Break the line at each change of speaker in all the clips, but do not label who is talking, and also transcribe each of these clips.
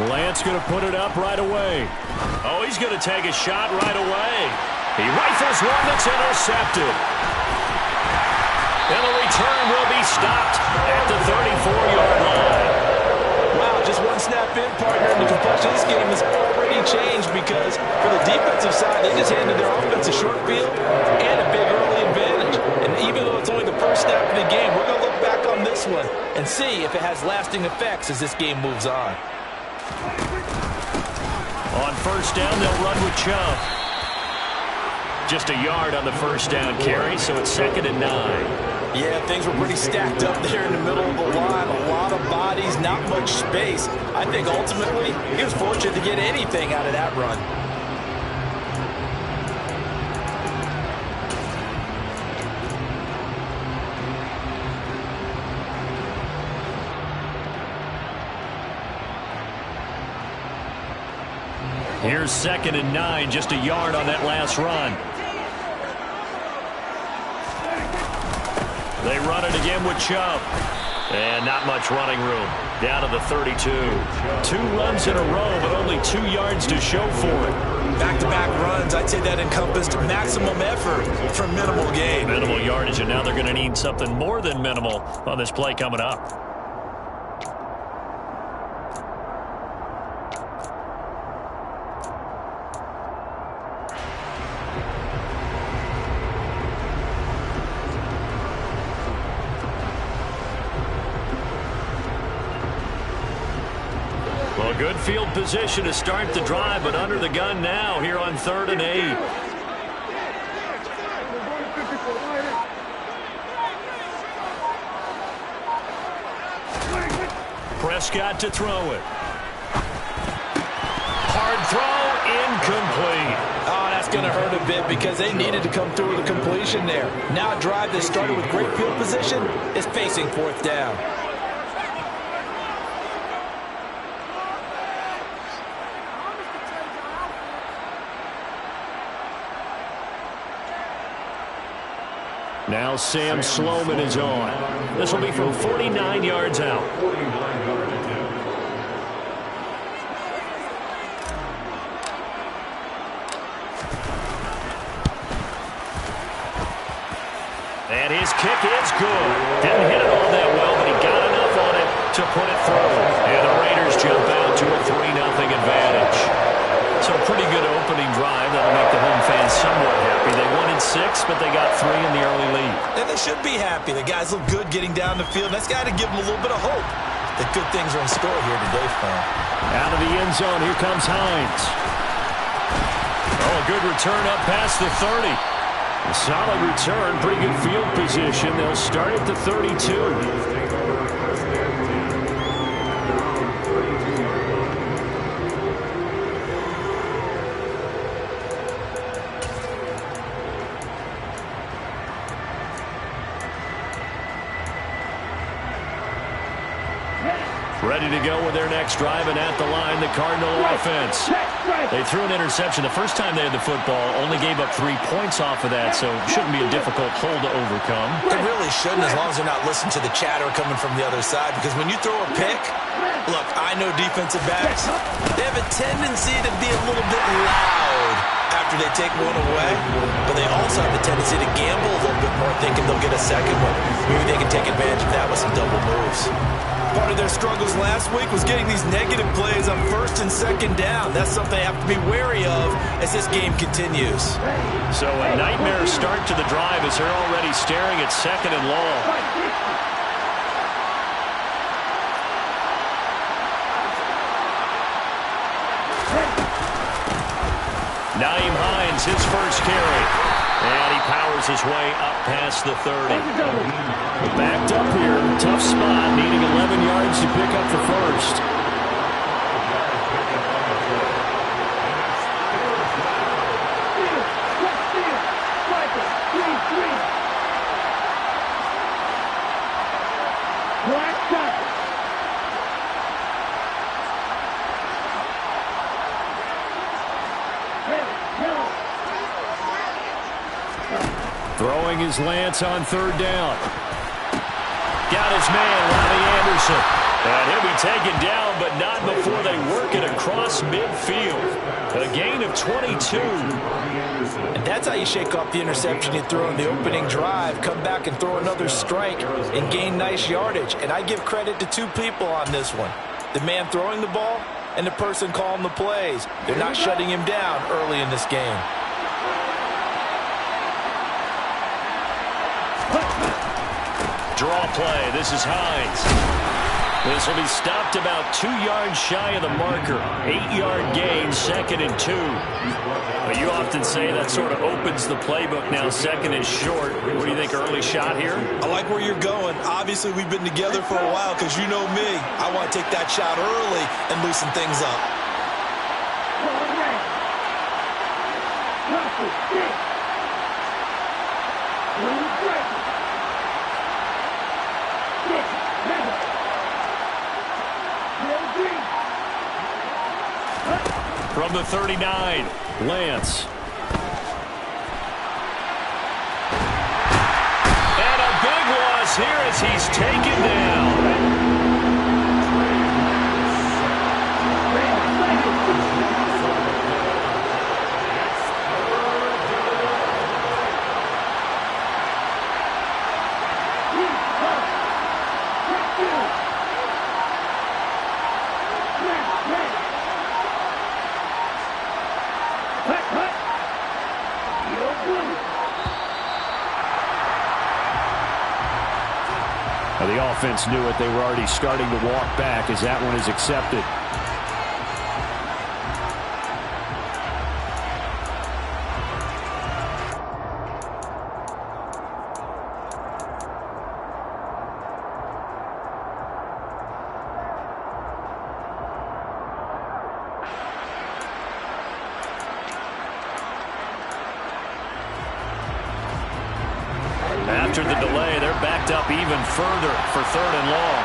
Lance going to put it up right away. Oh, he's going to take a shot right away. He rifles one that's intercepted. And the return will be stopped at the 34-yard line.
Wow, just one snap in, partner, and the complexion of this game has already changed because for the defensive side, they just handed their offense a short field and a big early advantage. And even though it's only the first snap of the game, we're going to look back on this one and see if it has lasting effects as this game moves on.
On first down, they'll run with Chubb. Just a yard on the first down carry, so it's 2nd and 9.
Yeah, things were pretty stacked up there in the middle of the line. A lot of bodies, not much space. I think ultimately he was fortunate to get anything out of that run.
Here's 2nd and 9, just a yard on that last run. They run it again with Chubb. And not much running room. Down to the 32. 2 runs in a row, but only 2 yards to show for it.
Back-to-back runs, I'd say that encompassed maximum effort for minimal gain.
Minimal yardage, and now they're going to need something more than minimal on this play coming up. Well, good field position to start the drive, but under the gun now here on 3rd and 8. Prescott to throw it. Hard throw, incomplete.
Oh, that's going to hurt a bit because they needed to come through with a completion there. Now a drive that started with great field position is facing 4th down.
Now Sam Sloman is on. This will be from 49 yards out. And his kick is good. Didn't hit it all that well, but he got enough on it to put it through. And the Raiders jump out to a 3-0 advantage. So a pretty good opening drive. That'll make the home fans somewhat happy. They wanted 6, but they got 3 in the early lead.
And they should be happy. The guys look good getting down the field. That's got to give them a little bit of hope that good things are in store here today for them.
Out of the end zone, here comes Hines. Oh, a good return up past the 30. A solid return, pretty good field position. They'll start at the 32. Ready to go with their next drive, and at the line, the Cardinal offense. They threw an interception the first time they had the football, only gave up 3 points off of that, so it shouldn't be a difficult hole to overcome.
It really shouldn't, as long as they're not listening to the chatter coming from the other side, because when you throw a pick, look, I know defensive backs, they have a tendency to be a little bit loud after they take one away, but they also have a tendency to gamble a little bit more, thinking they'll get a second one. Maybe they can take advantage of that with some double moves. Part of their struggles last week was getting these negative plays on 1st and 2nd down. That's something they have to be wary of as this game continues.
So a nightmare start to the drive as they're already staring at 2nd and long. Nyheim Hines, his first carry. And he powers his way up past the 30. Backed up here, tough spot, needing 11 yards to pick up the first. Throwing his Lance on 3rd down. Got his man, Robbie Anderson. And he'll be taken down, but not before they work it across midfield. A gain of 22.
And that's how you shake off the interception you threw in the opening drive, come back and throw another strike and gain nice yardage. And I give credit to two people on this one. The man throwing the ball and the person calling the plays. They're not shutting him down early in this game.
Draw play. This is Hines. This will be stopped about 2 yards shy of the marker. 8-yard gain, 2nd and 2. But you often say that sort of opens the playbook now, 2nd and short. What do you think, early shot here?
I like where you're going. Obviously, we've been together for a while because you know me. I want to take that shot early and loosen things up.
From the 39, Lance. And a big loss here as he's taken down. The offense knew it. They were already starting to walk back as that one is accepted. After the delay, they're backed up even further for 3rd and long.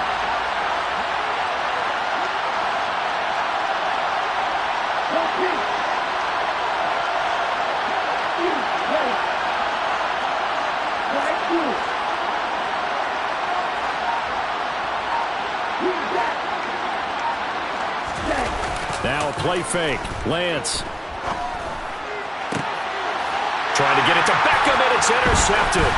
Now a play fake. Lance. Trying to get it to Beckham, and it's intercepted.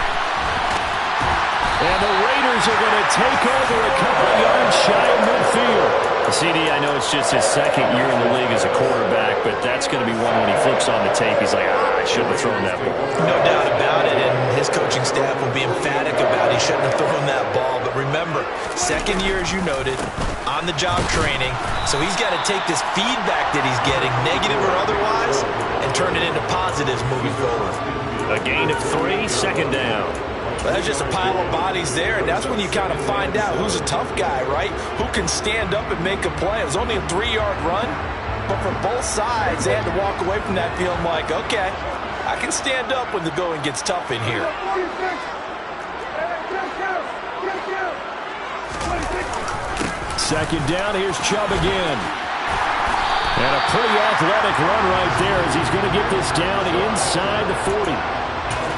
And the Raiders are going to take over a couple of yards shy of midfield. CD, I know it's just his 2nd year in the league as a quarterback, but that's going to be one when he flips on the tape. He's like, I shouldn't have thrown that ball.
No doubt about it, and his coaching staff will be emphatic about he shouldn't have thrown that ball. But remember, 2nd year, as you noted, on-the-job training, so he's got to take this feedback that he's getting, negative or otherwise, and turn it into positives moving forward.
A gain of 3, 2nd down.
Well, there's just a pile of bodies there, and that's when you kind of find out who's a tough guy, right? Who can stand up and make a play. It was only a 3-yard run, but for both sides, they had to walk away from that feeling like, okay, I can stand up when the going gets tough in here.
2nd down, here's Chubb again. And a pretty athletic run right there as he's going to get this down inside the 40.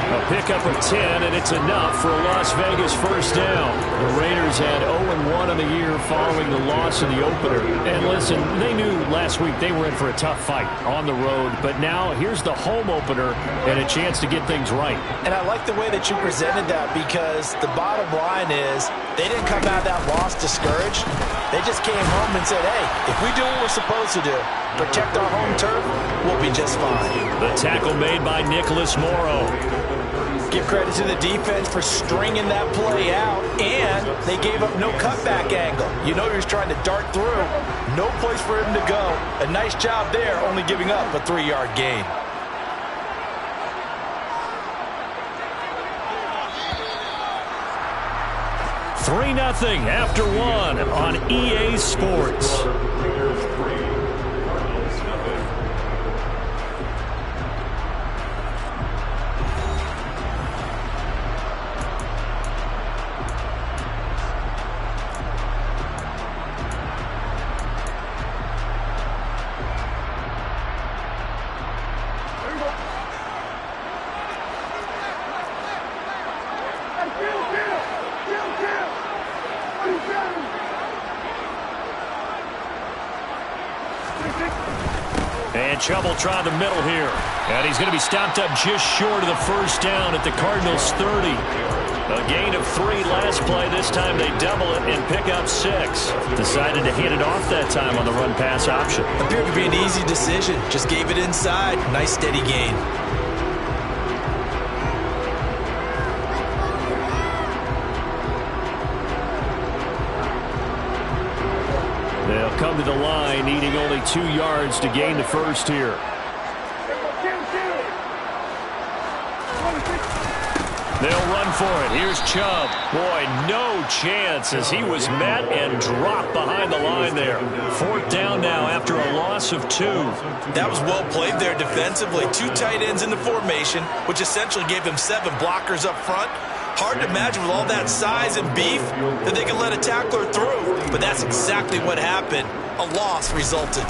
A pickup of 10, and it's enough for a Las Vegas 1st down. The Raiders had 0-1 on the year following the loss in the opener. And listen, they knew last week they were in for a tough fight on the road, but now here's the home opener and a chance to get things right.
And I like the way that you presented that, because the bottom line is they didn't come out of that loss discouraged. They just came home and said, hey, if we do what we're supposed to do, protect our home turf, we'll be just fine.
The tackle made by Nicholas Morrow.
Give credit to the defense for stringing that play out, and they gave up no cutback angle. You know he was trying to dart through. No place for him to go. A nice job there, only giving up a 3-yard gain.
$3-0 after 1 on EA Sports. And Chubb will try the middle here. And he's going to be stopped up just short of the first down at the Cardinals' 30. A gain of 3 last play. This time they double it and pick up 6. Decided to hand it off that time on the run-pass option.
Appeared to be an easy decision. Just gave it inside. Nice steady gain.
They'll come to the line, needing only 2 yards to gain the first here. They'll run for it. Here's Chubb. Boy, no chance as he was met and dropped behind the line there. 4th down now after a loss of 2.
That was well played there defensively. 2 tight ends in the formation, which essentially gave them 7 blockers up front. Hard to imagine with all that size and beef that they can let a tackler through. But that's exactly what happened. A loss resulted.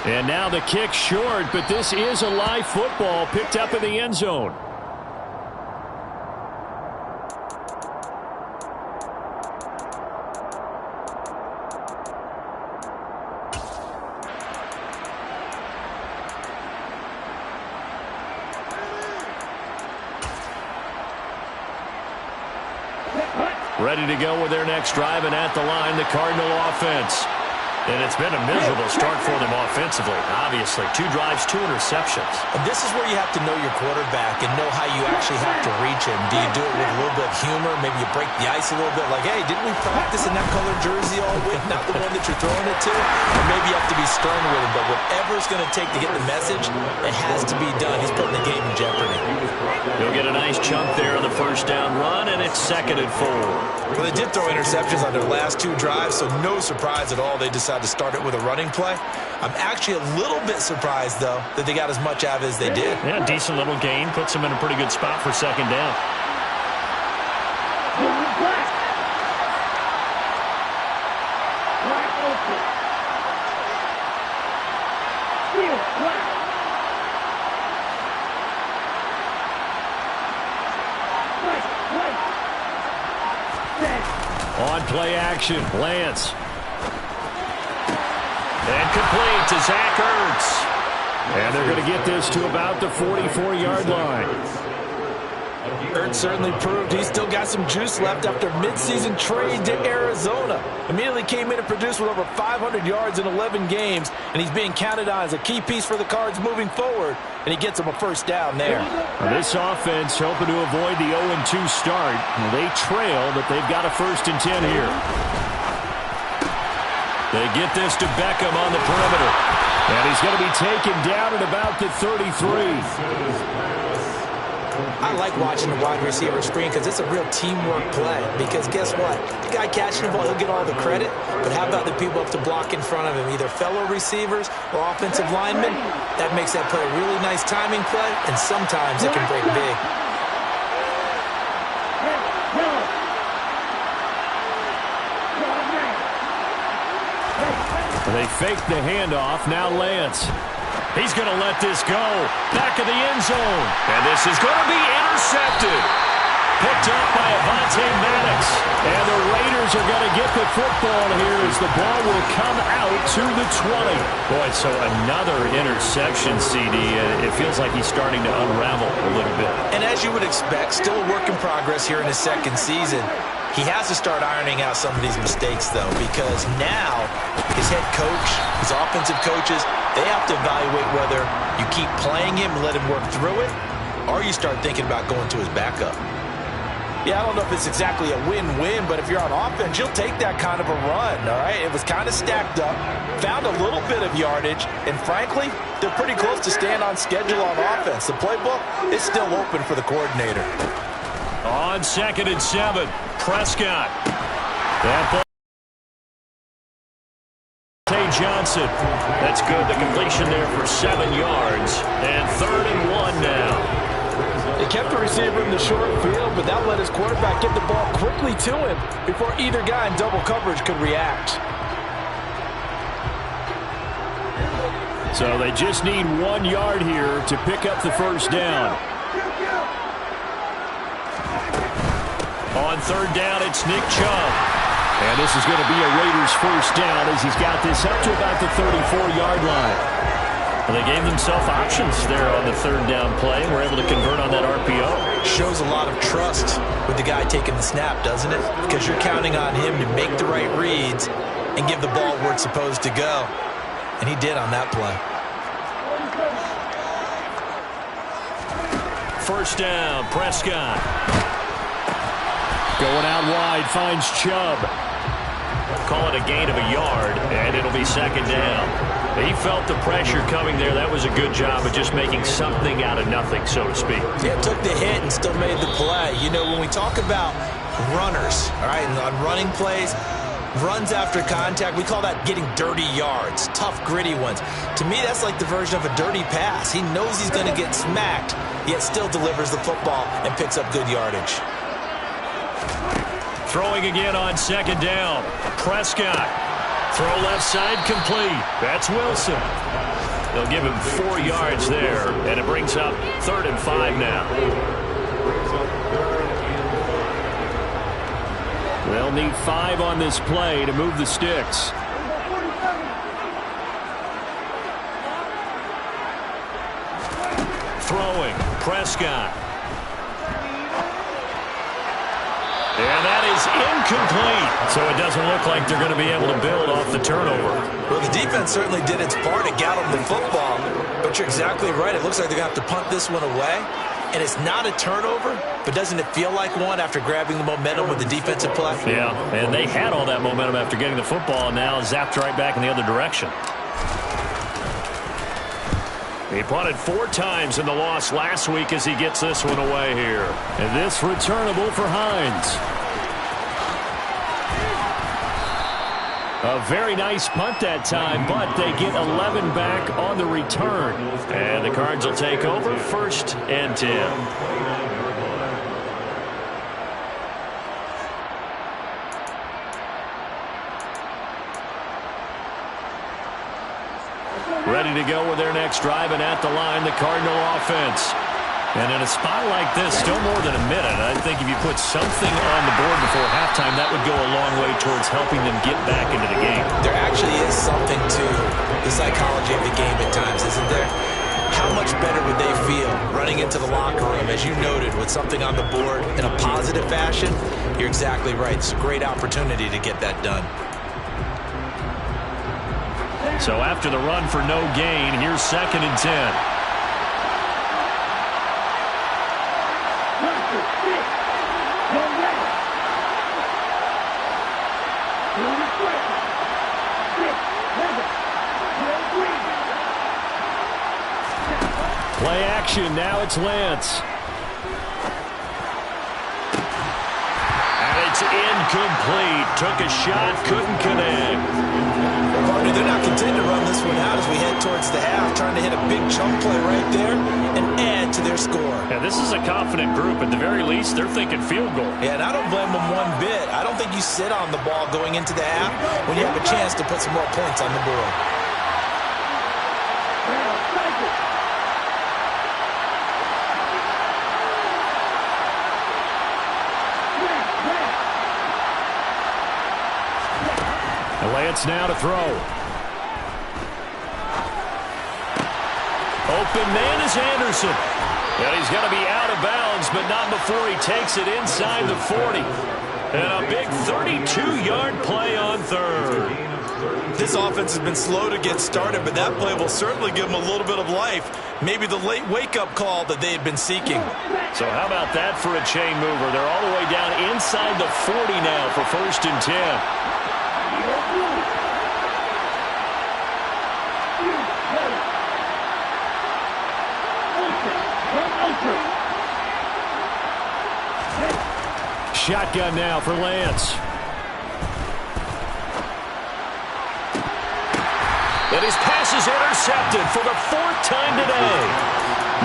And now the kick short, but this is a live football picked up in the end zone. Ready to go with their next drive, and at the line, the Cardinal offense. And it's been a miserable start for them offensively. Obviously, 2 drives, 2 interceptions.
And this is where you have to know your quarterback and know how you actually have to reach him. Do you do it with a little bit of humor? Maybe you break the ice a little bit, like, hey, didn't we practice in that colored jersey all week? Not the one that you're throwing it to? Or maybe you have to be stern with him. But whatever it's going to take to get the message, it has to be done. He's putting the game in jeopardy.
He'll get a nice chunk there on the first down run, and it's 2nd and 4.
Well, they did throw interceptions on their last 2 drives, so no surprise at all they decided to start it with a running play. I'm actually a little bit surprised, though, that they got as much out of it as they did.
Yeah, decent little gain. Puts them in a pretty good spot for 2nd down. On play action, Lance. And complete to Zach Ertz. And they're going to get this to about the 44-yard line.
Ertz certainly proved he's still got some juice left after midseason trade to Arizona. Immediately came in and produced with over 500 yards in 11 games, and he's being counted on as a key piece for the Cards moving forward, and he gets them a first down there.
Now this offense hoping to avoid the 0-2 start. They trail, but they've got a 1st and 10 here. They get this to Beckham on the perimeter. And he's going to be taken down at about the 33.
I like watching the wide receiver screen because it's a real teamwork play. Because guess what? The guy catching the ball, he'll get all the credit. But how about the people up to block in front of him, either fellow receivers or offensive linemen? That makes that play a really nice timing play, and sometimes it can break big.
They fake the handoff. Now Lance. He's going to let this go. Back of the end zone. And this is going to be intercepted. Picked up by Avonte Maddox. And the Raiders are going to get the football here as the ball will come out to the 20. Boy, so another interception, CD. It feels like he's starting to unravel a little bit.
And as you would expect, still a work in progress here in his 2nd season. He has to start ironing out some of these mistakes, though, because now his head coach, his offensive coaches, they have to evaluate whether you keep playing him and let him work through it, or you start thinking about going to his backup. Yeah, I don't know if it's exactly a win-win, but if you're on offense, you'll take that kind of a run, all right? It was kind of stacked up, found a little bit of yardage, and frankly, they're pretty close to staying on schedule on offense. The playbook is still open for the coordinator.
On 2nd and 7, Prescott. That ball. Johnson. That's good. The completion there for 7 yards. And 3rd and 1 now.
They kept the receiver in the short field, but that let his quarterback get the ball quickly to him before either guy in double coverage could react.
So they just need 1 yard here to pick up the first down. On 3rd down, it's Nick Chubb. And this is going to be a Raiders first down as he's got this up to about the 34-yard line. Well, they gave themselves options there on the third down play and were able to convert on that RPO.
Shows a lot of trust with the guy taking the snap, doesn't it? Because you're counting on him to make the right reads and give the ball where it's supposed to go. And he did on that play.
First down, Prescott. Going out wide, finds Chubb. Call it a gain of a yard, and it'll be second down. He felt the pressure coming there. That was a good job of just making something out of nothing, so to speak.
Yeah, took the hit and still made the play. You know, when we talk about runners, all right, and on running plays, runs after contact, we call that getting dirty yards, tough, gritty ones. To me, that's like the version of a dirty pass. He knows he's going to get smacked, yet still delivers the football and picks up good yardage.
Throwing again on second down. Prescott. Throw left side complete. That's Wilson. They'll give him 4 yards there, and it brings up 3rd and 5 now. They'll need 5 on this play to move the sticks. Throwing. Prescott. And that is incomplete. So it doesn't look like they're going to be able to build off the turnover.
Well, the defense certainly did its part to gather the football. But you're exactly right. It looks like they're going to have to punt this one away. And it's not a turnover, but doesn't it feel like one after grabbing the momentum with the defensive play?
Yeah, and they had all that momentum after getting the football, and now zapped right back in the other direction. He punted 4 times in the loss last week as he gets this one away here. And this returnable for Hines. A very nice punt that time, but they get 11 back on the return. And the Cards will take over 1st and 10. Ready to go with their next drive, and at the line, the Cardinal offense. And in a spot like this, still more than a minute. I think if you put something on the board before halftime, that would go a long way towards helping them get back into the game.
There actually is something to the psychology of the game at times, isn't there? How much better would they feel running into the locker room, as you noted, with something on the board in a positive fashion? You're exactly right. It's a great opportunity to get that done.
So after the run for no gain, here's 2nd and 10. Play action, now it's Lance. And it's incomplete. Took a shot, couldn't connect.
They're not content to run this one out as we head towards the half, trying to hit a big chunk play right there and add to their score.
Yeah, this is a confident group. At the very least, they're thinking field goal.
Yeah, and I don't blame them one bit. I don't think you sit on the ball going into the half when you have a chance to put some more points on the board.
Lance now to throw. Open man is Anderson. And he's going to be out of bounds, but not before he takes it inside the 40. And a big 32-yard play on 3rd.
This offense has been slow to get started, but that play will certainly give them a little bit of life. Maybe the late wake-up call that they had been seeking.
So how about that for a chain mover? They're all the way down inside the 40 now for 1st and 10. Shotgun now for Lance. And his pass is intercepted for the 4th time today.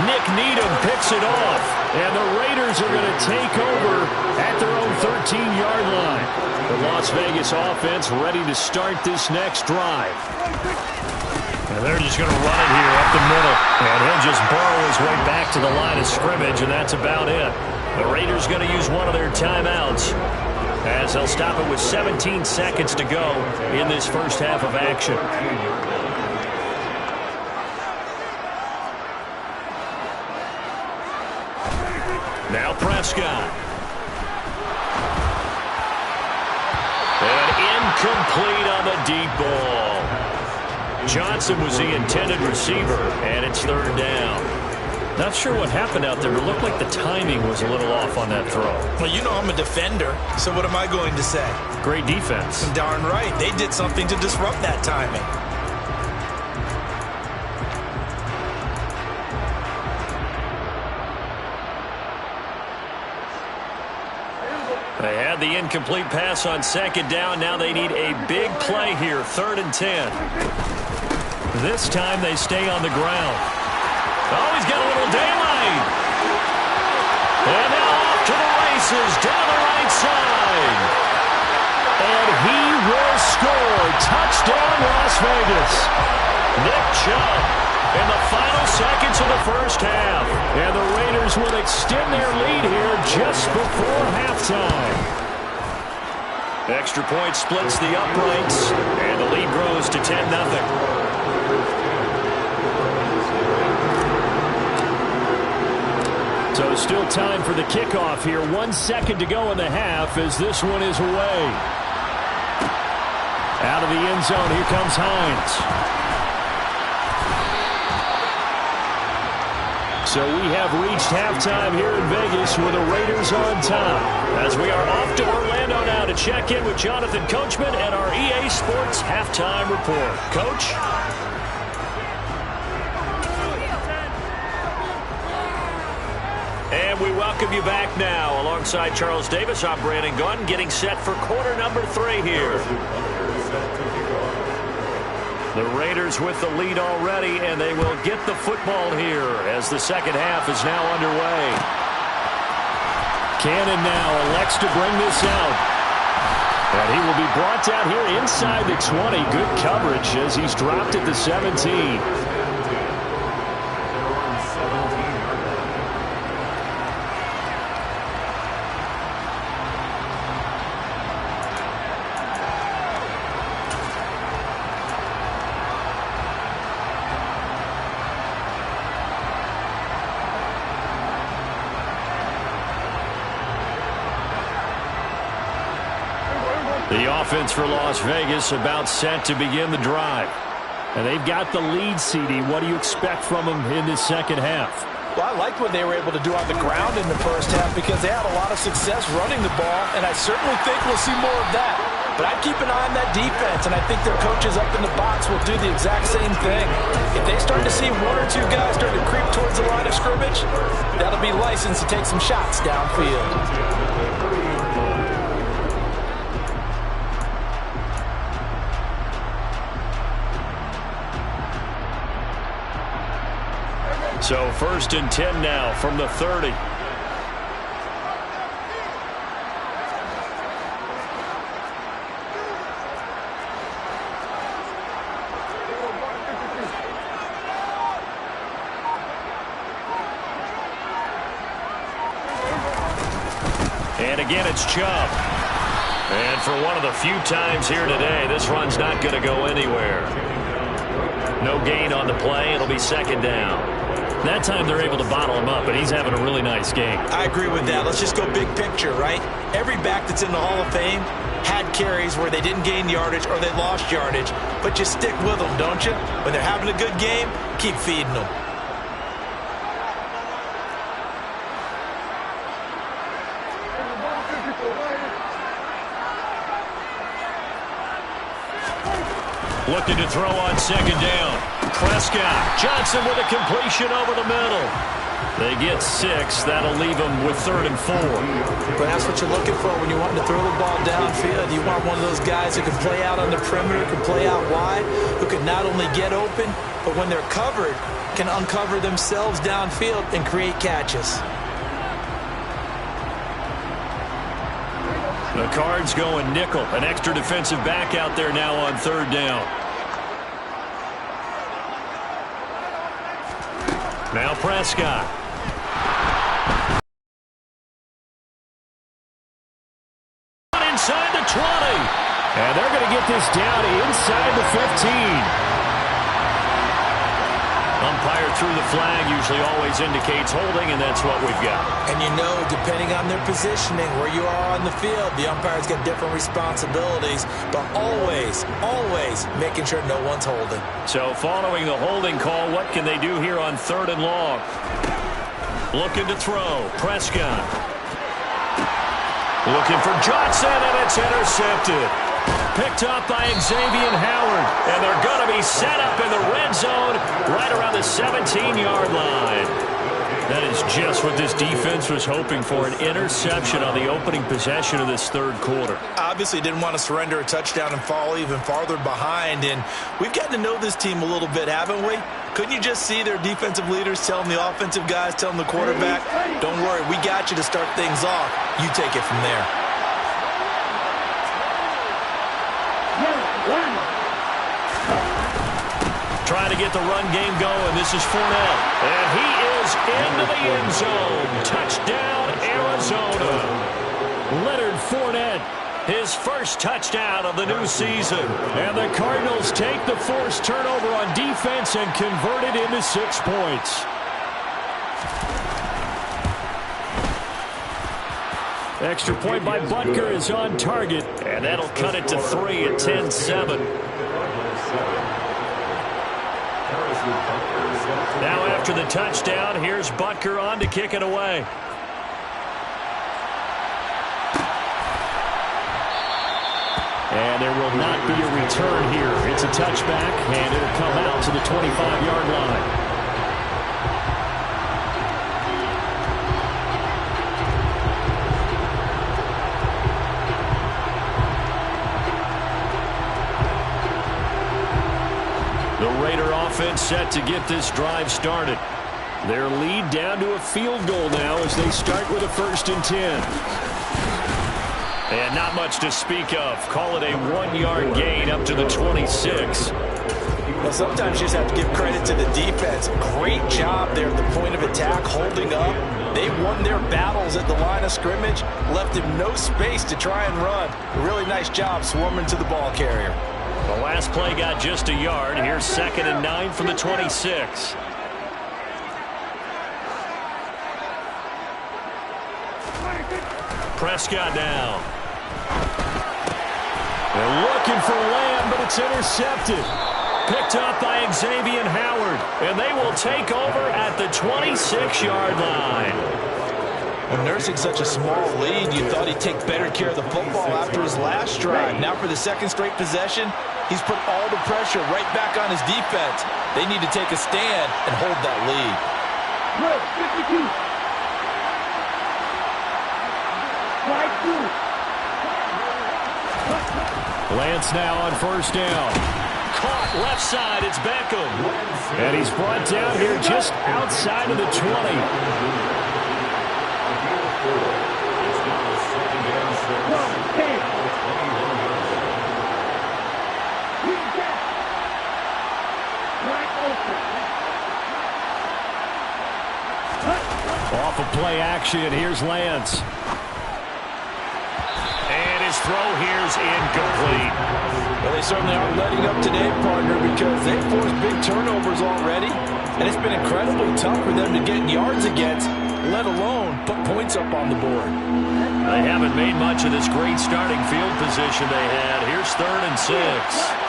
Nick Needham picks it off, and the Raiders are going to take over at their own 13-yard line. The Las Vegas offense ready to start this next drive. And they're just going to run it here up the middle. And he'll just burrow his way back to the line of scrimmage, and that's about it. The Raiders going to use one of their timeouts as as they'll stop it with 17 seconds to go in this first half of action. Now Prescott. And incomplete on the deep ball. Johnson was the intended receiver, and it's third down. Not sure what happened out there, but it looked like the timing was a little off on that throw.
Well, you know I'm a defender, so what am I going to say?
Great defense.
Darn right. They did something to disrupt that timing.
They had the incomplete pass on second down. Now they need a big play here, 3rd and 10. This time they stay on the ground. Oh, he's got a little daylight. And now off to the races down the right side. And he will score. Touchdown, Las Vegas. Nick Chubb in the final seconds of the first half. And the Raiders will extend their lead here just before halftime. Extra point splits the uprights, and the lead grows to 10-0. So still time for the kickoff here. 1 second to go in the half as this one is away. Out of the end zone, here comes Hines. So we have reached halftime here in Vegas with the Raiders on top. As we are off to Orlando now to check in with Jonathan Coachman and our EA Sports Halftime Report. Coach? And we welcome you back now. Alongside Charles Davis, I'm Brandon Gunn, getting set for quarter number 3 here. The Raiders with the lead already, and they will get the football here as the second half is now underway. Cannon now elects to bring this out. And he will be brought down here inside the 20. Good coverage as he's dropped at the 17. The offense for Las Vegas about set to begin the drive. And they've got the lead, CD. What do you expect from them in this second half?
Well, I liked what they were able to do on the ground in the first half because they had a lot of success running the ball, and I certainly think we'll see more of that. But I'd keep an eye on that defense, and I think their coaches up in the box will do the exact same thing. If they start to see 1 or 2 guys start to creep towards the line of scrimmage, that'll be license to take some shots downfield.
So 1st and 10 now from the 30. And again, it's Chubb. And for one of the few times here today, this run's not going to go anywhere. No gain on the play. It'll be second down. That time they're able to bottle him up, and he's having a really nice game.
I agree with that. Let's just go big picture, right? Every back that's in the Hall of Fame had carries where they didn't gain yardage or they lost yardage, but you stick with them, don't you? When they're having a good game, keep feeding them.
Looking to throw on second down. Prescott. Johnson with a completion over the middle. They get 6. That'll leave them with 3rd and 4.
But that's what you're looking for when you want to throw the ball downfield. You want one of those guys who can play out on the perimeter, can play out wide, who can not only get open, but when they're covered, can uncover themselves downfield and create catches.
The Cards going nickel. An extra defensive back out there now on 3rd down. Now Prescott. inside the 20. And they're going to get this down inside the 15. Umpire threw the flag, usually always indicates holding, and that's what we've got.
And you know, depending on their positioning, where you are on the field, the umpire's got different responsibilities, but always, always making sure no one's holding.
So following the holding call, what can they do here on 3rd and long? Looking to throw. Prescott. Looking for Johnson, and it's intercepted. Picked up by Xavier Howard, and they're going to be set up in the red zone right around the 17-yard line. That is just what this defense was hoping for, an interception on the opening possession of this 3rd quarter.
Obviously didn't want to surrender a touchdown and fall even farther behind, and we've gotten to know this team a little bit, haven't we? Couldn't you just see their defensive leaders telling the offensive guys, telling the quarterback, don't worry, we got you to start things off. You take it from there.
Trying to get the run game going. This is Fournette. And he is into the end zone. Touchdown, Arizona. Leonard Fournette, his first touchdown of the new season. And the Cardinals take the forced turnover on defense and convert it into 6 points. Extra point by Butker is on target. And that'll cut it to 3 at 10-7. Now after the touchdown, here's Butker on to kick it away. And there will not be a return here. It's a touchback, and it'll come out to the 25-yard line. Offense set to get this drive started. Their lead down to a field goal now as they start with a 1st and 10. And not much to speak of. Call it a 1-yard gain up to the 26.
Well, sometimes you just have to give credit to the defense. Great job there at the point of attack, holding up. They won their battles at the line of scrimmage, left him no space to try and run. A really nice job swarming to the ball carrier.
The last play got just a yard. Here's 2nd and 9 from the 26. Prescott now. They're looking for Lamb, but it's intercepted. Picked up by Xavier Howard, and they will take over at the 26-yard line.
Well, nursing such a small lead, you thought he'd take better care of the football after his last drive. Now for the 2nd straight possession, he's put all the pressure right back on his defense. They need to take a stand and hold that lead.
Lance now on 1st down. Caught left side, it's Beckham. And he's brought down here just outside of the 20. Off of play action, here's Lance. And his throw here's incomplete.
Well, they certainly aren't letting up today, partner, because they've forced big turnovers already, and it's been incredibly tough for them to get yards against, let alone put points up on the board.
They haven't made much of this great starting field position they had. Here's 3rd and 6.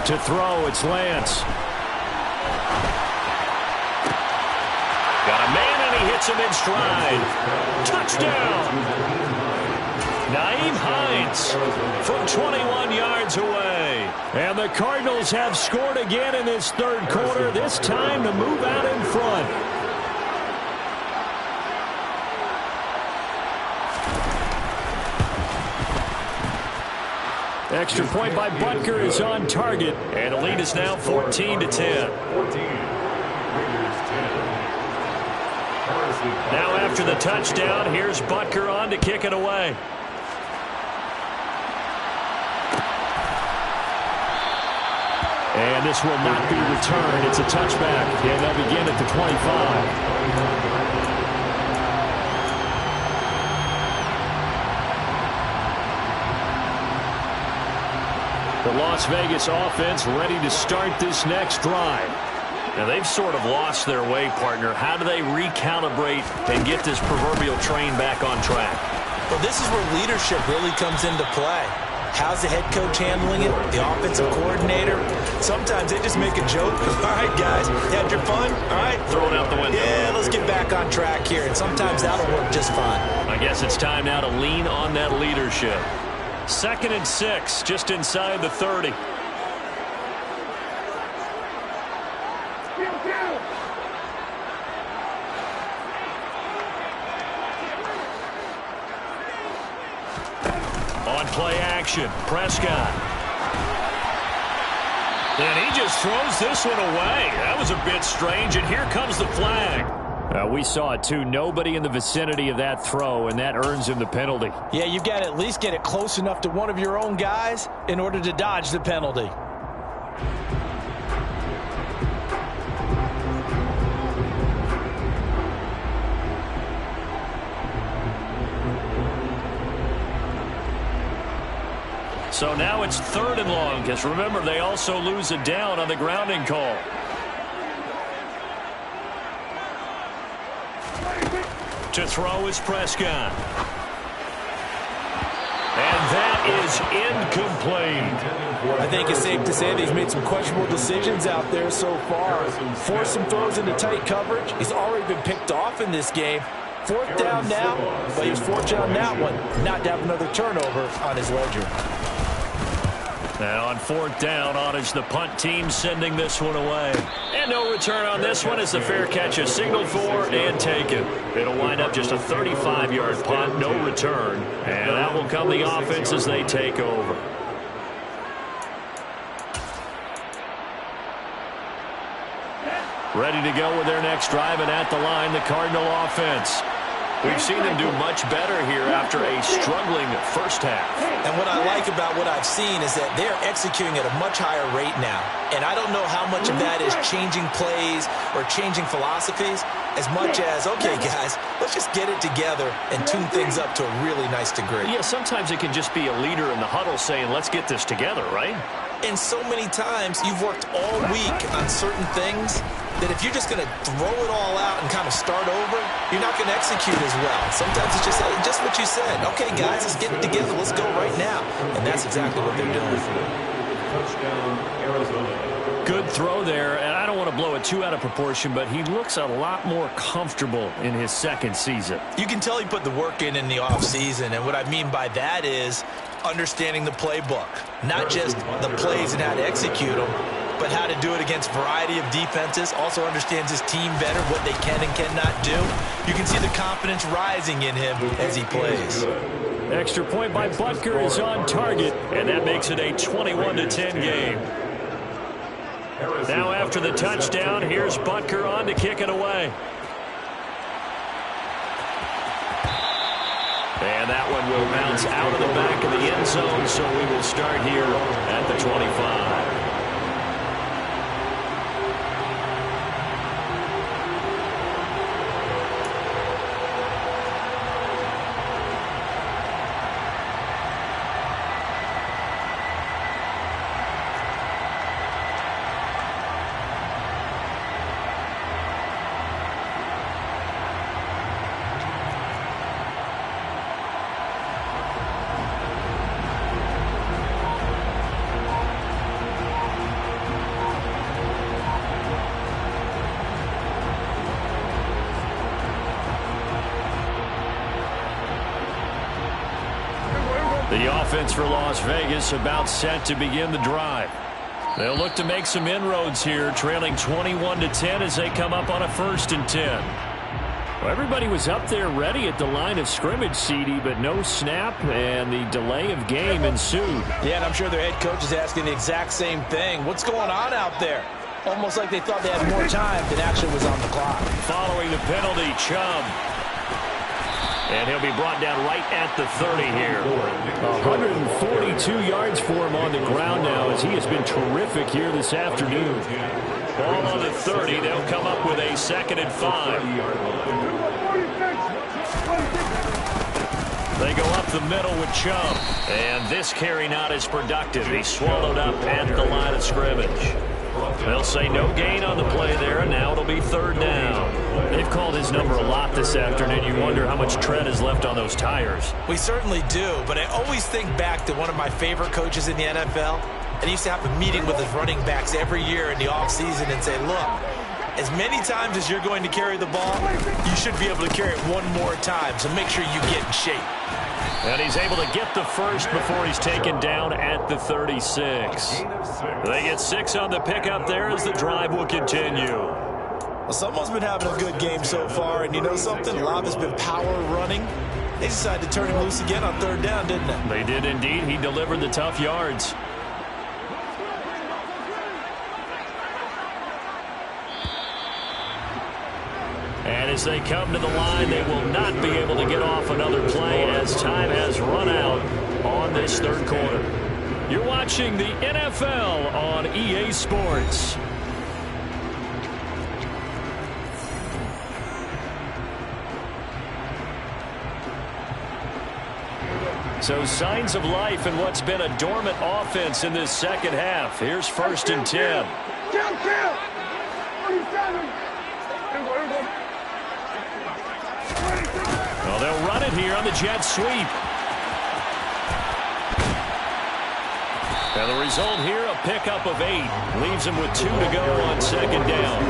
To throw, it's Lance. Got a man, and he hits him in stride. Touchdown! Naeem Hines from 21 yards away. And the Cardinals have scored again in this 3rd quarter, this time to move out in front. Extra point by Butker is on target, and the lead is now 14-10. Now after the touchdown, here's Butker on to kick it away. And this will not be returned. It's a touchback, and they'll begin at the 25. The Las Vegas offense ready to start this next drive. Now, they've sort of lost their way, partner. How do they recalibrate and get this proverbial train back on track?
Well, this is where leadership really comes into play. How's the head coach handling it? The offensive coordinator? Sometimes they just make a joke. All right, guys, you had your fun? All right.
Throw it out the window.
Yeah, let's get back on track here. And sometimes that'll work just fine.
I guess it's time now to lean on that leadership. 2nd and 6, just inside the 30. On play action, Prescott. And he just throws this one away. That was a bit strange, and here comes the flag. We saw it, too. Nobody in the vicinity of that throw, and that earns him the penalty.
Yeah, you've got to at least get it close enough to one of your own guys in order to dodge the penalty.
So now it's 3rd and long, because remember, they also lose a down on the grounding call. To throw is Prescott. And that is incomplete.
I think it's safe to say that he's made some questionable decisions out there so far. Forced some throws into tight coverage. He's already been picked off in this game. 4th down now, but he was fortunate on that one not to have another turnover on his ledger.
Now on 4th down, on is the punt team sending this one away. And no return on this one as the fair catch is signaled for and taken. It'll wind up just a 35-yard punt, no return. And that will come the offense as they take over. Ready to go with their next drive, and at the line, the Cardinal offense. We've seen them do much better here after a struggling first half.
And what I like about what I've seen is that they're executing at a much higher rate now. And I don't know how much of that is changing plays or changing philosophies as much as, okay, guys, let's just get it together and tune things up to a really nice degree.
Yeah, sometimes it can just be a leader in the huddle saying, let's get this together, right?
And so many times you've worked all week on certain things that if you're just going to throw it all out and kind of start over, you're not going to execute as well. Sometimes it's just what you said. Okay, guys, let's get it together. Let's go right now. And that's exactly what they're doing.
Good throw there, and I don't want to blow it too out of proportion, but he looks a lot more comfortable in his 2nd season.
You can tell he put the work in the offseason, and what I mean by that is understanding the playbook. Not just the plays and how to execute them, but how to do it against a variety of defenses. Also understands his team better, what they can and cannot do. You can see the confidence rising in him as he plays.
Extra point by Butker is on target, and that makes it a 21-10 game. Now after the touchdown, here's Butker on to kick it away. And that one will bounce out of the back of the end zone, so we will start here at the 25. The offense for Las Vegas about set to begin the drive. They'll look to make some inroads here, trailing 21-10 as they come up on a 1st and 10. Well, everybody was up there ready at the line of scrimmage, CD, but no snap, and the delay of game ensued.
Yeah, and I'm sure their head coach is asking the exact same thing. What's going on out there? Almost like they thought they had more time than actually was on the clock.
Following the penalty, Chubb And he'll be brought down right at the 30 here. 142 yards for him on the ground now as he has been terrific here this afternoon. Ball on the 30. They'll come up with a 2nd and 5. They go up the middle with Chubb. And this carry not as productive. He's swallowed up at the line of scrimmage. They'll say no gain on the play there, and now it'll be 3rd down. They've called his number a lot this afternoon. You wonder how much tread is left on those tires.
We certainly do, but I always think back to one of my favorite coaches in the NFL. And he used to have a meeting with his running backs every year in the offseason and say, look, as many times as you're going to carry the ball, you should be able to carry it one more time, so make sure you get in shape.
And he's able to get the first before he's taken down at the 36. They get 6 on the pickup there as the drive will continue.
Well, someone's been having a good game so far, and you know something? A lot has been power running. They decided to turn him loose again on 3rd down, didn't they?
They did indeed. He delivered the tough yards. And as they come to the line, they will not be able to get off another play as time has run out on this 3rd quarter. You're watching the NFL on EA Sports. So signs of life in what's been a dormant offense in this 2nd half. Here's 1st and 10. Well, they'll run it here on the jet sweep. And the result here, a pickup of 8. Leaves him with 2 to go on 2nd down.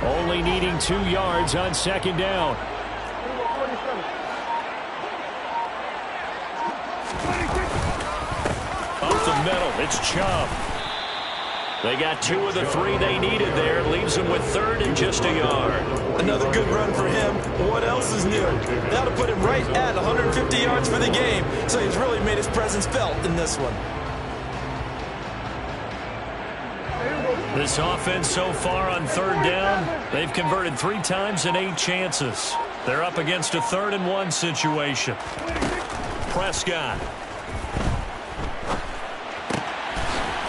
Only needing 2 yards on 2nd down. Up the middle, it's Chubb. They got 2 of the 3 they needed there. Leaves them with 3rd and just a yard.
Another good run for him. What else is new? That'll put him right at 150 yards for the game. So he's really made his presence felt in this one.
This offense so far on 3rd down, they've converted 3 times in 8 chances. They're up against a 3rd and 1 situation. Prescott.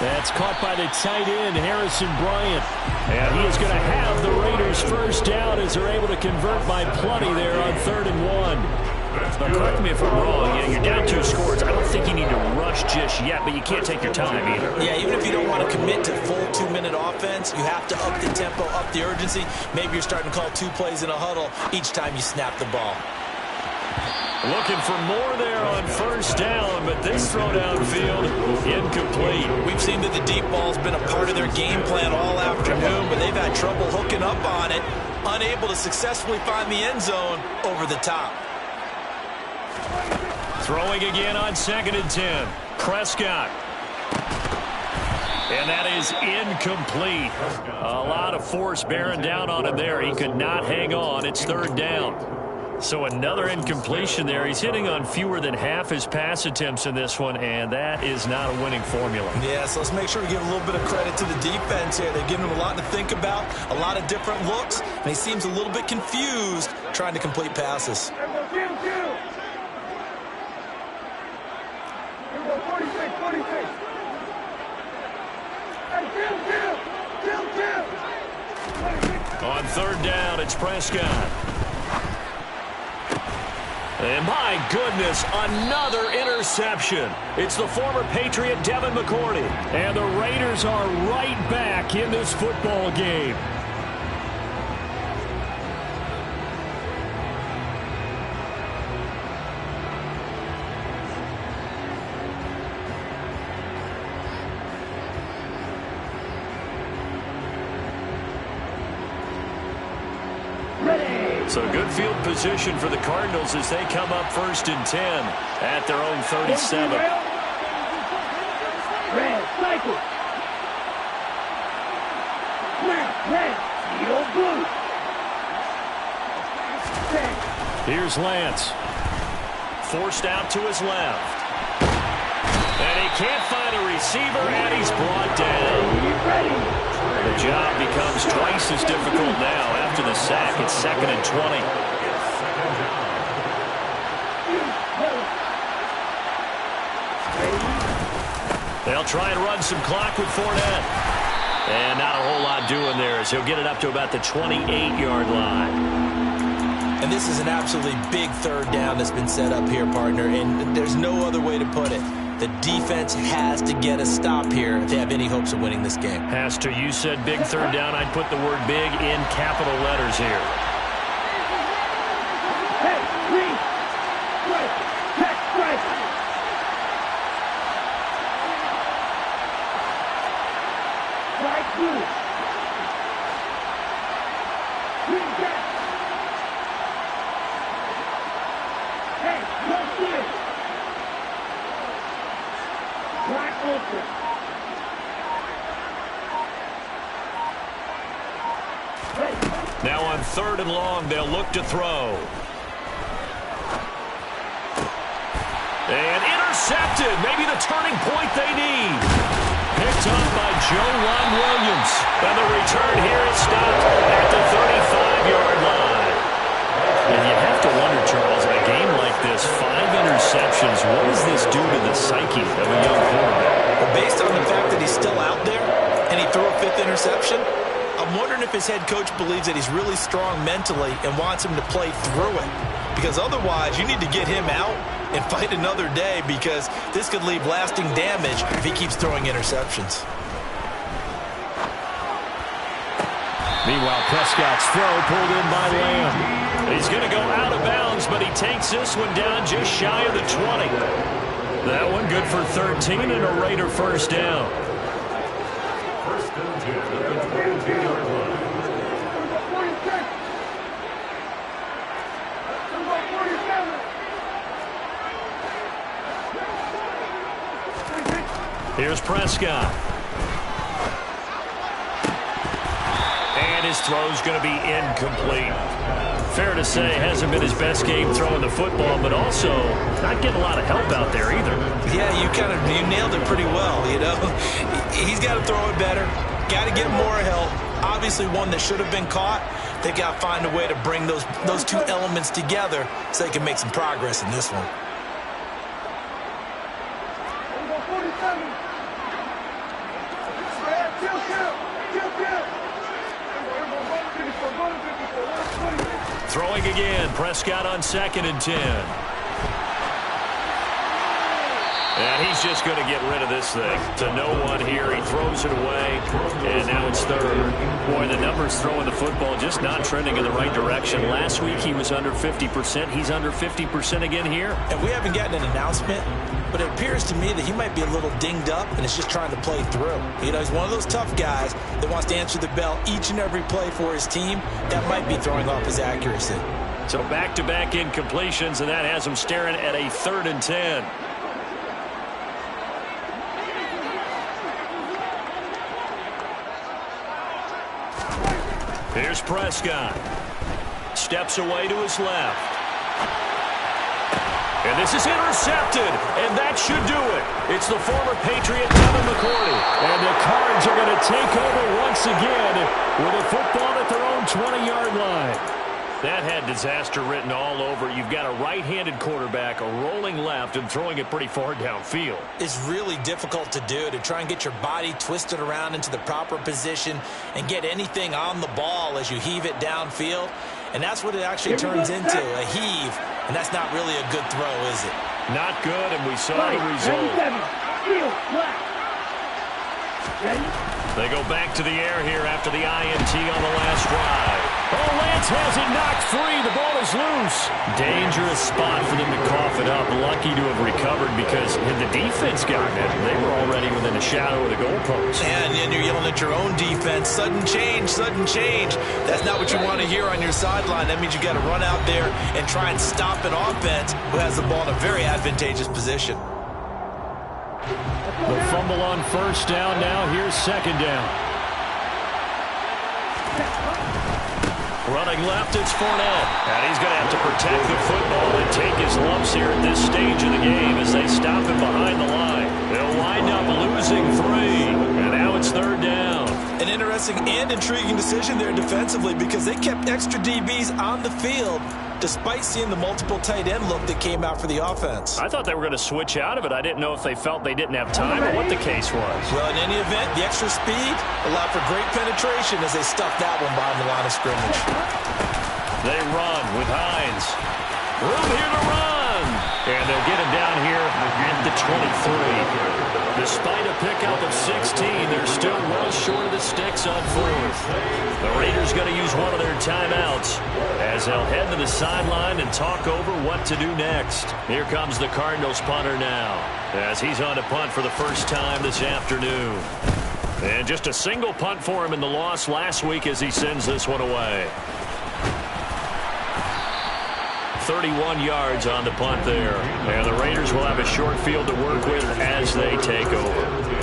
That's caught by the tight end, Harrison Bryant. And he is going to have the Raiders' 1st down as they're able to convert by plenty there on 3rd and 1. Now, correct me if I'm wrong. You're down 2 scores. I don't think you need to rush just yet, but you can't take your time either.
Yeah, even if you don't want to commit to full 2-minute offense, you have to up the tempo, up the urgency. Maybe you're starting to call 2 plays in a huddle each time you snap the ball.
Looking for more there on 1st down, but this throw downfield, incomplete.
We've seen that the deep ball's been a part of their game plan all afternoon, but they've had trouble hooking up on it, unable to successfully find the end zone over the top.
Throwing again on 2nd and 10. Prescott. And that is incomplete. A lot of force bearing down on him there. He could not hang on. It's 3rd down. So another incompletion there. He's hitting on fewer than half his pass attempts in this one, and that is not a winning formula.
Yeah, so let's make sure we give a little bit of credit to the defense here. They've given him a lot to think about, a lot of different looks, and he seems a little bit confused trying to complete passes.
On 3rd down, it's Prescott. And my goodness, another interception. It's the former Patriot Devin McCourty. And the Raiders are right back in this football game. So good field position for the Cardinals as they come up 1st and 10 at their own 37.
Red, cycle. Red, blue.
Here's Lance. Forced out to his left. And he can't find a receiver, and he's brought down. The job becomes twice as difficult now after the sack. It's 2nd and 20. They'll try and run some clock with Fournette. And not a whole lot doing there as he'll get it up to about the 28-yard line.
And this is an absolutely big 3rd down that's been set up here, partner, and there's no other way to put it. The defense has to get a stop here if they have any hopes of winning this game.
Has to. You said big 3rd down. I'd put the word big in capital letters here.
Hey, Reed. Strike. Check, strike. Strike 2. Reed, check. Hey, no fear. Strike open.
Now on 3rd and long, they'll look to throw. And intercepted. Maybe the turning point they need. Picked up by Joe Williams. And the return here is stopped at the 35-yard line. And you have to wonder, Charles, in a game like this, 5 interceptions, what does this do to the psyche of a young quarterback?
Well, based on the fact that he's still out there and he threw a 5th interception, I'm wondering if his head coach believes that he's really strong mentally and wants him to play through it. Because otherwise, you need to get him out and fight another day, because this could leave lasting damage if he keeps throwing interceptions.
Meanwhile, Prescott's throw pulled in by Lamb. He's going to go out of bounds, but he takes this one down just shy of the 20. That one good for 13 and a Raider 1st down. Here's Prescott. And his throw's going to be incomplete. Fair to say, hasn't been his best game throwing the football, but also not getting a lot of help out there either.
Yeah, you nailed it pretty well, you know. He's got to throw it better. Got to get more help. Obviously one that should have been caught. They got to find a way to bring those two elements together so they can make some progress in this one.
Throwing again, Prescott on 2nd and 10. And he's just going to get rid of this thing to no one here. He throws it away, and now it's 3rd. Boy, the numbers throwing the football just not trending in the right direction. Last week he was under 50%. He's under 50% again here.
And we haven't gotten an announcement, but it appears to me that he might be a little dinged up and is just trying to play through. You know, he's one of those tough guys that wants to answer the bell each and every play for his team. That might be throwing off his accuracy.
So back-to-back incompletions, and that has him staring at a 3rd and 10. Here's Prescott. Steps away to his left. And this is intercepted, and that should do it. It's the former Patriot, Devin McCourty. And the Cards are going to take over once again with a football at their own 20-yard line. That had disaster written all over. You've got a right-handed quarterback, a rolling left, and throwing it pretty far downfield.
It's really difficult to do, to try and get your body twisted around into the proper position and get anything on the ball as you heave it downfield. And that's what it actually turns into, a heave. And that's not really a good throw, is it?
Not good, and we saw the result. They go back to the air here after the INT on the last drive. Oh, Lance has it knocked free. The ball is loose. Dangerous spot for them to cough it up. Lucky to have recovered because had the defense gotten it, they were already within a shadow of the goalpost.
And then you're yelling at your own defense. Sudden change, sudden change. That's not what you want to hear on your sideline. That means you got to run out there and try and stop an offense who has the ball in a very advantageous position.
The fumble on 1st down now. Here's 2nd down. Running left, it's Fournette. And he's going to have to protect the football and take his lumps here at this stage of the game as they stop him behind the line. They'll wind up losing 3, and now it's 3rd down.
An interesting and intriguing decision there defensively because they kept extra DBs on the field despite seeing the multiple tight end look that came out for the offense.
I thought they were going to switch out of it. I didn't know if they felt they didn't have time or what the case was.
Well, in any event, the extra speed allowed for great penetration as they stuffed that one behind the line of scrimmage.
They run with Hines. Room here to run. And they'll get him down here at the 23. Despite a pickup of 16, they're still well short of the sticks on 4th. The Raiders going to use one of their timeouts as they'll head to the sideline and talk over what to do next. Here comes the Cardinals punter now as he's on to punt for the first time this afternoon. And just a single punt for him in the loss last week as he sends this one away. 31 yards on the punt there. And the Raiders will have a short field to work with as they take over.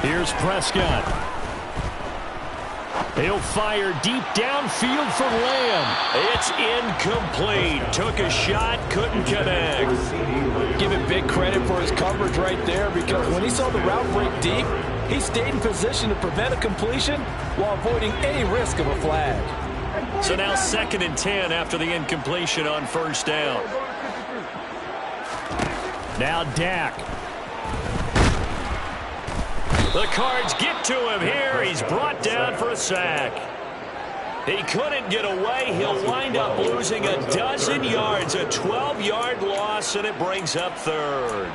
Here's Prescott. He'll fire deep downfield for Lamb. It's incomplete. Took a shot, couldn't connect.
Give him big credit for his coverage right there because when he saw the route break deep, he stayed in position to prevent a completion while avoiding any risk of a flag.
So now 2nd and 10 after the incompletion on 1st down. Now Dak. The Cards get to him here. He's brought down for a sack. He couldn't get away. He'll wind up losing a dozen yards. A 12-yard loss, and it brings up 3rd.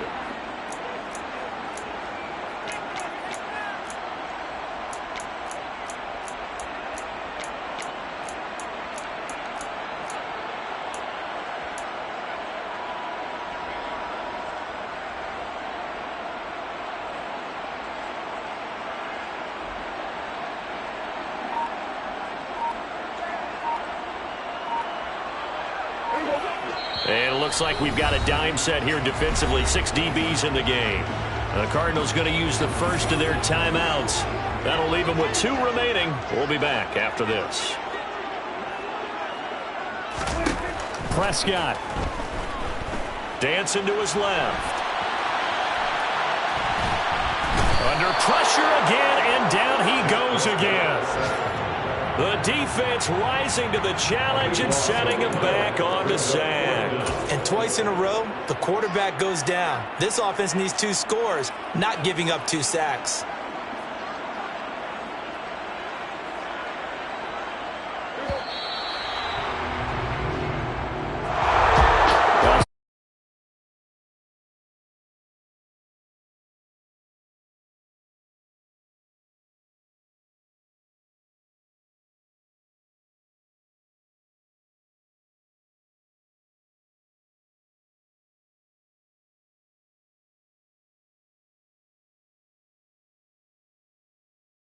And it looks like we've got a dime set here defensively. 6 DBs in the game. The Cardinals going to use the first of their timeouts. That'll leave them with 2 remaining. We'll be back after this. Prescott. Dancing to his left. Under pressure again, and down he goes again. The defense rising to the challenge and setting him back on the sack.
And twice in a row, the quarterback goes down. This offense needs 2 scores, not giving up 2 sacks.